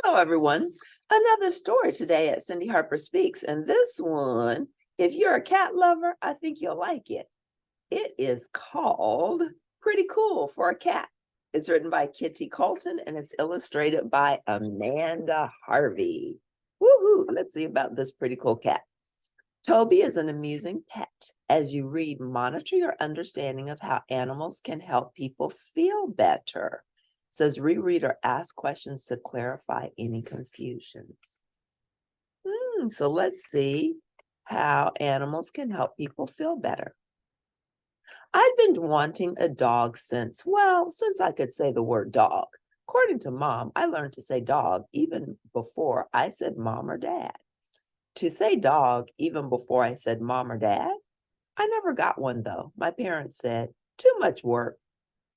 Hello, everyone. Another story today at Cindy Harper Speaks. And this one, if you're a cat lover, I think you'll like it. It is called Pretty Cool for a Cat. It's written by Kitty Colton and it's illustrated by Amanda Harvey. Woohoo! Let's see about this pretty cool cat. Toby is an amusing pet. As you read, monitor your understanding of how animals can help people feel better. It says reread or ask questions to clarify any confusions. So let's see how animals can help people feel better. I'd been wanting a dog since I could say the word dog. According to Mom, I learned to say dog even before I said mom or dad. To say dog even before I said mom or dad? I never got one though. My parents said, too much work.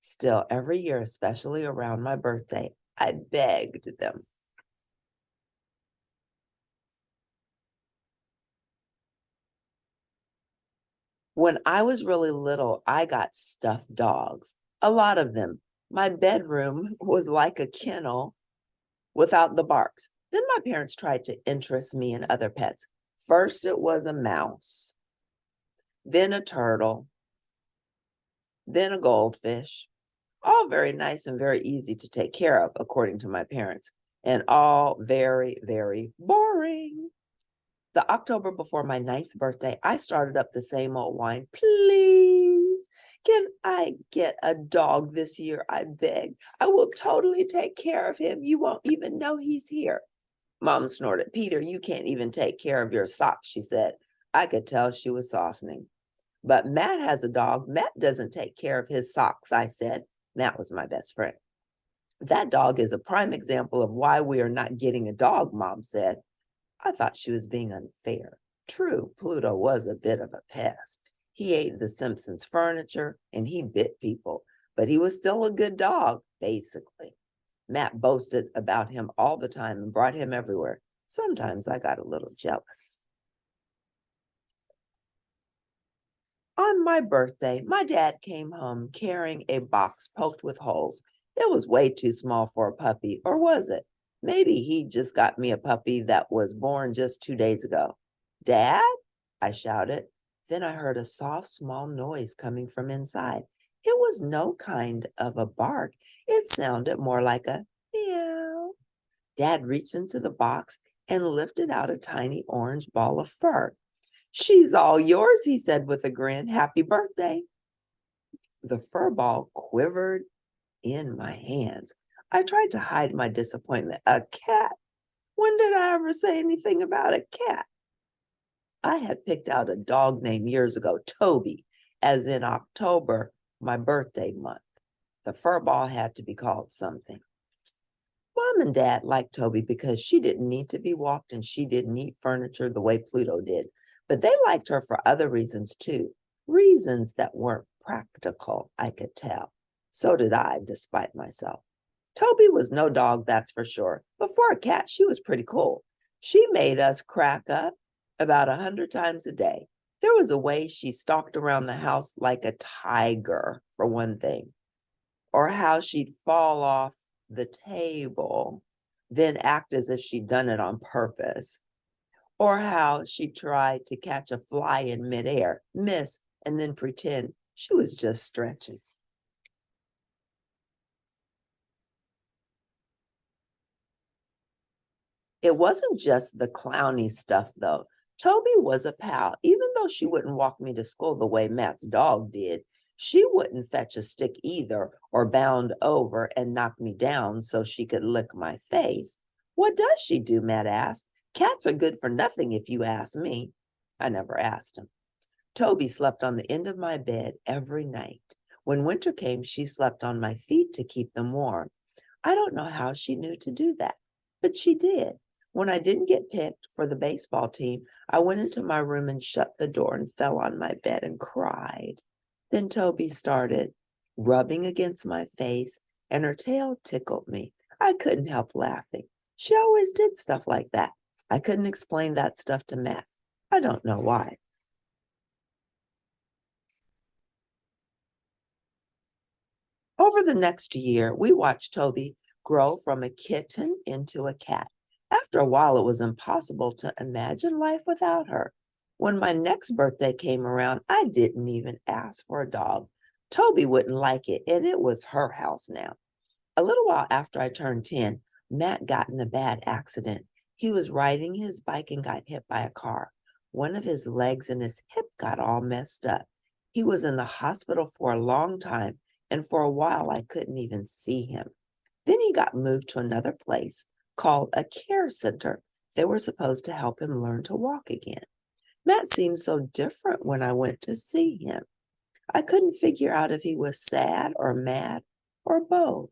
Still, every year, especially around my birthday, I begged them. When I was really little, I got stuffed dogs, a lot of them. My bedroom was like a kennel without the barks. Then my parents tried to interest me in other pets. First, it was a mouse, then a turtle, then a goldfish. All very nice and very easy to take care of, according to my parents, and all very, very boring. The October before my 9th birthday, I started up the same old whine. Please, can I get a dog this year? I begged. I will totally take care of him. You won't even know he's here. Mom snorted. Peter, you can't even take care of your socks, she said. I could tell she was softening. But Matt has a dog. Matt doesn't take care of his socks, I said. Matt was my best friend. That dog is a prime example of why we are not getting a dog, Mom said. I thought she was being unfair. True, Pluto was a bit of a pest. He ate the Simpsons' furniture and he bit people, but he was still a good dog, basically. Matt boasted about him all the time and brought him everywhere. Sometimes I got a little jealous. On my birthday, my dad came home carrying a box poked with holes. It was way too small for a puppy, or was it? Maybe he just got me a puppy that was born just 2 days ago. Dad? I shouted. Then I heard a soft, small noise coming from inside. It was no kind of a bark. It sounded more like a meow. Dad reached into the box and lifted out a tiny orange ball of fur. She's all yours, he said with a grin. Happy birthday. The fur ball quivered in my hands. I tried to hide my disappointment. A cat? When did I ever say anything about a cat? I had picked out a dog name years ago, Toby, as in October, my birthday month. The fur ball had to be called something. Mom and Dad liked Toby because she didn't need to be walked and she didn't eat furniture the way Pluto did. But they liked her for other reasons too, reasons that weren't practical, I could tell. So did I, despite myself. Toby was no dog, that's for sure. But for a cat, she was pretty cool. She made us crack up about 100 times a day. There was a way she stalked around the house like a tiger, for one thing, or how she'd fall off the table, then act as if she'd done it on purpose, or how she tried to catch a fly in midair, miss, and then pretend she was just stretching. It wasn't just the clowny stuff, though. Toby was a pal. Even though she wouldn't walk me to school the way Matt's dog did, she wouldn't fetch a stick either or bound over and knock me down so she could lick my face. What does she do? Matt asked. Cats are good for nothing if you ask me. I never asked him. Toby slept on the end of my bed every night. When winter came, she slept on my feet to keep them warm. I don't know how she knew to do that, but she did. When I didn't get picked for the baseball team, I went into my room and shut the door and fell on my bed and cried. Then Toby started rubbing against my face and her tail tickled me. I couldn't help laughing. She always did stuff like that. I couldn't explain that stuff to Matt. I don't know why. Over the next year, we watched Toby grow from a kitten into a cat. After a while, it was impossible to imagine life without her. When my next birthday came around, I didn't even ask for a dog. Toby wouldn't like it, and it was her house now. A little while after I turned 10, Matt got in a bad accident. He was riding his bike and got hit by a car. One of his legs and his hip got all messed up. He was in the hospital for a long time, and for a while I couldn't even see him. Then he got moved to another place called a care center. They were supposed to help him learn to walk again. Matt seemed so different when I went to see him. I couldn't figure out if he was sad or mad or both.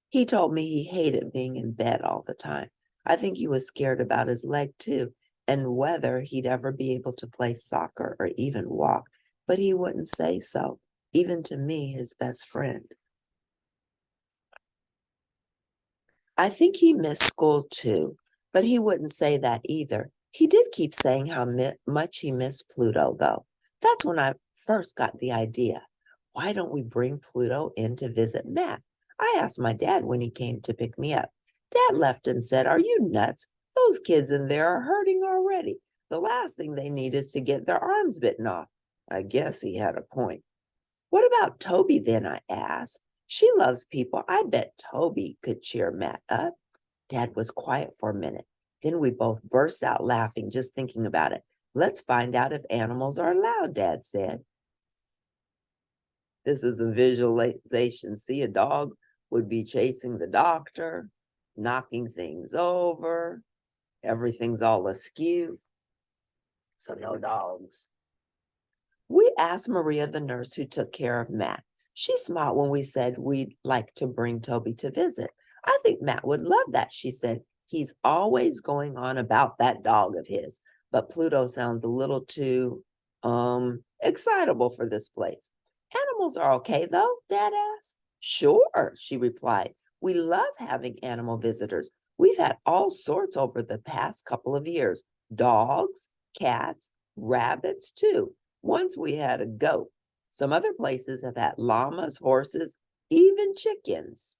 He told me he hated being in bed all the time. I think he was scared about his leg too, and whether he'd ever be able to play soccer or even walk, but he wouldn't say so, even to me, his best friend. I think he missed school too, but he wouldn't say that either. He did keep saying how much he missed Pluto, though. That's when I first got the idea. Why don't we bring Pluto in to visit Matt? I asked my dad when he came to pick me up. Dad left and said, "Are you nuts? Those kids in there are hurting already. The last thing they need is to get their arms bitten off." I guess he had a point. What about Toby then? I asked. She loves people. I bet Toby could cheer Matt up. Dad was quiet for a minute. Then we both burst out laughing just thinking about it. "Let's find out if animals are allowed," Dad said. This is a visualization. See, a dog would be chasing the doctor, knocking things over. Everything's all askew. So no dogs. We asked Maria, the nurse who took care of Matt. She smiled when we said we'd like to bring Toby to visit. "I think Matt would love that," she said. "He's always going on about that dog of his, but Pluto sounds a little too, excitable for this place." "Animals are okay though?" Dad asked. "Sure," she replied. "We love having animal visitors. We've had all sorts over the past couple of years. Dogs, cats, rabbits too. Once we had a goat. Some other places have had llamas, horses, even chickens."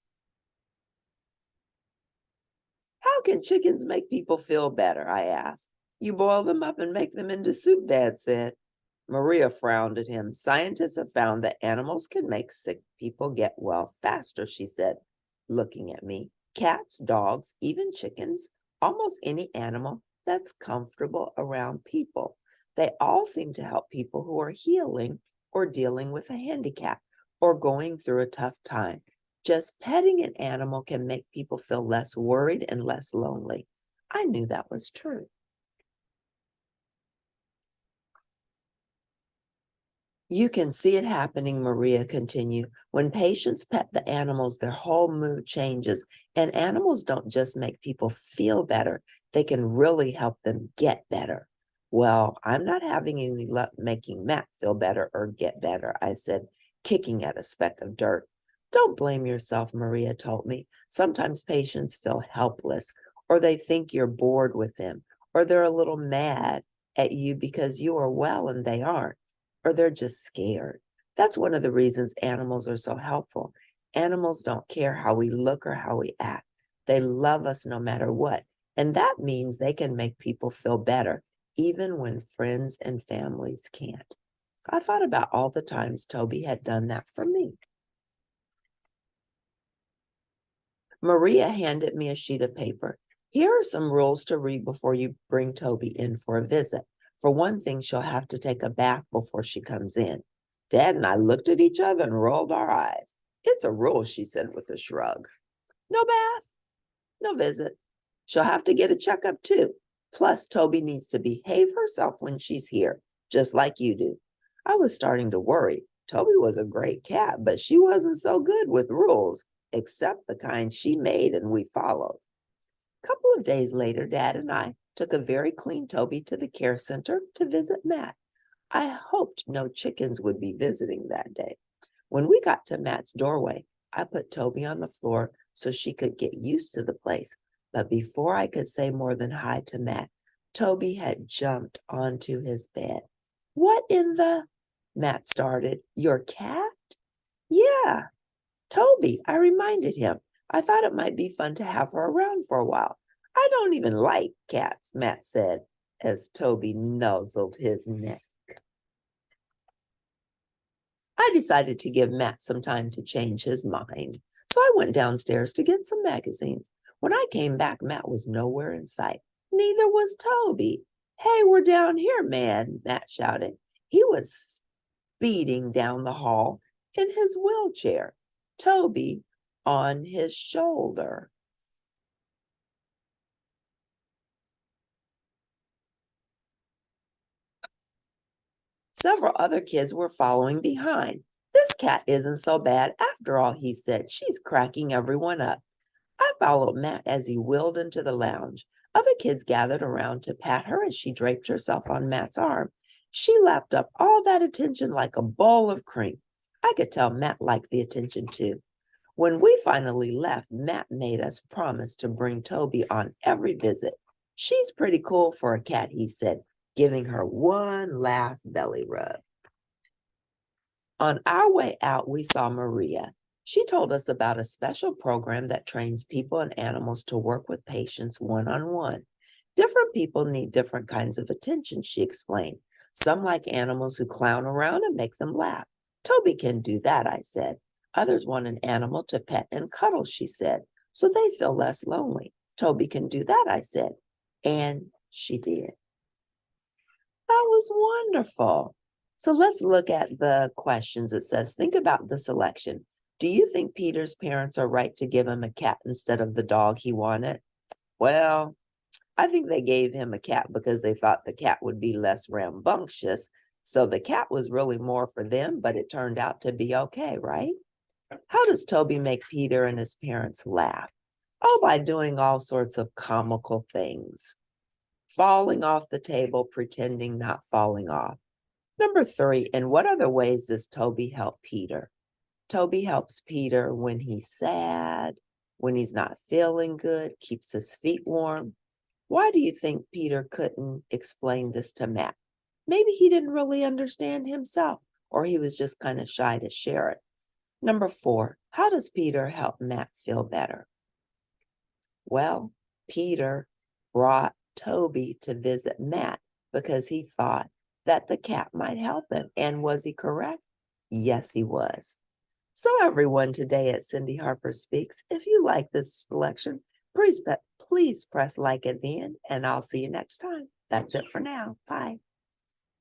"How can chickens make people feel better?" I asked. "You boil them up and make them into soup," Dad said. Maria frowned at him. "Scientists have found that animals can make sick people get well faster," she said, looking at me. "Cats, dogs, even chickens, almost any animal that's comfortable around people. They all seem to help people who are healing or dealing with a handicap or going through a tough time. Just petting an animal can make people feel less worried and less lonely." I knew that was true. "You can see it happening," Maria continued. "When patients pet the animals, their whole mood changes. And animals don't just make people feel better, they can really help them get better." "Well, I'm not having any luck making Matt feel better or get better," I said, kicking at a speck of dirt. "Don't blame yourself," Maria told me. "Sometimes patients feel helpless, or they think you're bored with them, or they're a little mad at you because you are well and they aren't, or they're just scared. That's one of the reasons animals are so helpful. Animals don't care how we look or how we act. They love us no matter what. And that means they can make people feel better, even when friends and families can't." I thought about all the times Toby had done that for me. Maria handed me a sheet of paper. "Here are some rules to read before you bring Toby in for a visit. For one thing, she'll have to take a bath before she comes in." Dad and I looked at each other and rolled our eyes. "It's a rule," she said with a shrug. "No bath, no visit. She'll have to get a checkup too. Plus, Toby needs to behave herself when she's here, just like you do." I was starting to worry. Toby was a great cat, but she wasn't so good with rules, except the kind she made and we followed. A couple of days later, Dad and I took a very clean Toby to the care center to visit Matt. I hoped no chickens would be visiting that day. When we got to Matt's doorway, I put Toby on the floor so she could get used to the place. But before I could say more than hi to Matt, Toby had jumped onto his bed. "What in the—" Matt started. "Your cat?" "Yeah, Toby," I reminded him. I thought it might be fun to have her around for a while. I don't even like cats, Matt said as Toby nuzzled his neck. I decided to give Matt some time to change his mind, so I went downstairs to get some magazines. When I came back, Matt was nowhere in sight. Neither was Toby. Hey, we're down here, man, Matt shouted. He was speeding down the hall in his wheelchair, Toby on his shoulder. Several other kids were following behind. This cat isn't so bad after all, he said. She's cracking everyone up. I followed Matt as he wheeled into the lounge. Other kids gathered around to pat her as she draped herself on Matt's arm. She lapped up all that attention like a bowl of cream. I could tell Matt liked the attention too. When we finally left, Matt made us promise to bring Toby on every visit. She's pretty cool for a cat, he said, giving her one last belly rub. On our way out, we saw Maria. She told us about a special program that trains people and animals to work with patients one-on-one. Different people need different kinds of attention, she explained. Some like animals who clown around and make them laugh. Toby can do that, I said. Others want an animal to pet and cuddle, she said, so they feel less lonely. Toby can do that, I said. And she did. That was wonderful. So let's look at the questions. It says, think about the selection. Do you think Peter's parents are right to give him a cat instead of the dog he wanted? Well, I think they gave him a cat because they thought the cat would be less rambunctious. So the cat was really more for them, but it turned out to be okay, right? How does Toby make Peter and his parents laugh? Oh, by doing all sorts of comical things. Falling off the table, pretending not falling off. Number 3, in what other ways does Toby help Peter? Toby helps Peter when he's sad, when he's not feeling good, keeps his feet warm. Why do you think Peter couldn't explain this to Matt? Maybe he didn't really understand himself, or he was just kind of shy to share it. Number 4, how does Peter help Matt feel better? Well, Peter brought Toby to visit Matt because he thought that the cat might help him. And was he correct? Yes, he was. So everyone, today at Cindy Harper Speaks, if you like this selection, please press like at the end, and I'll see you next time. That's it for now. Bye.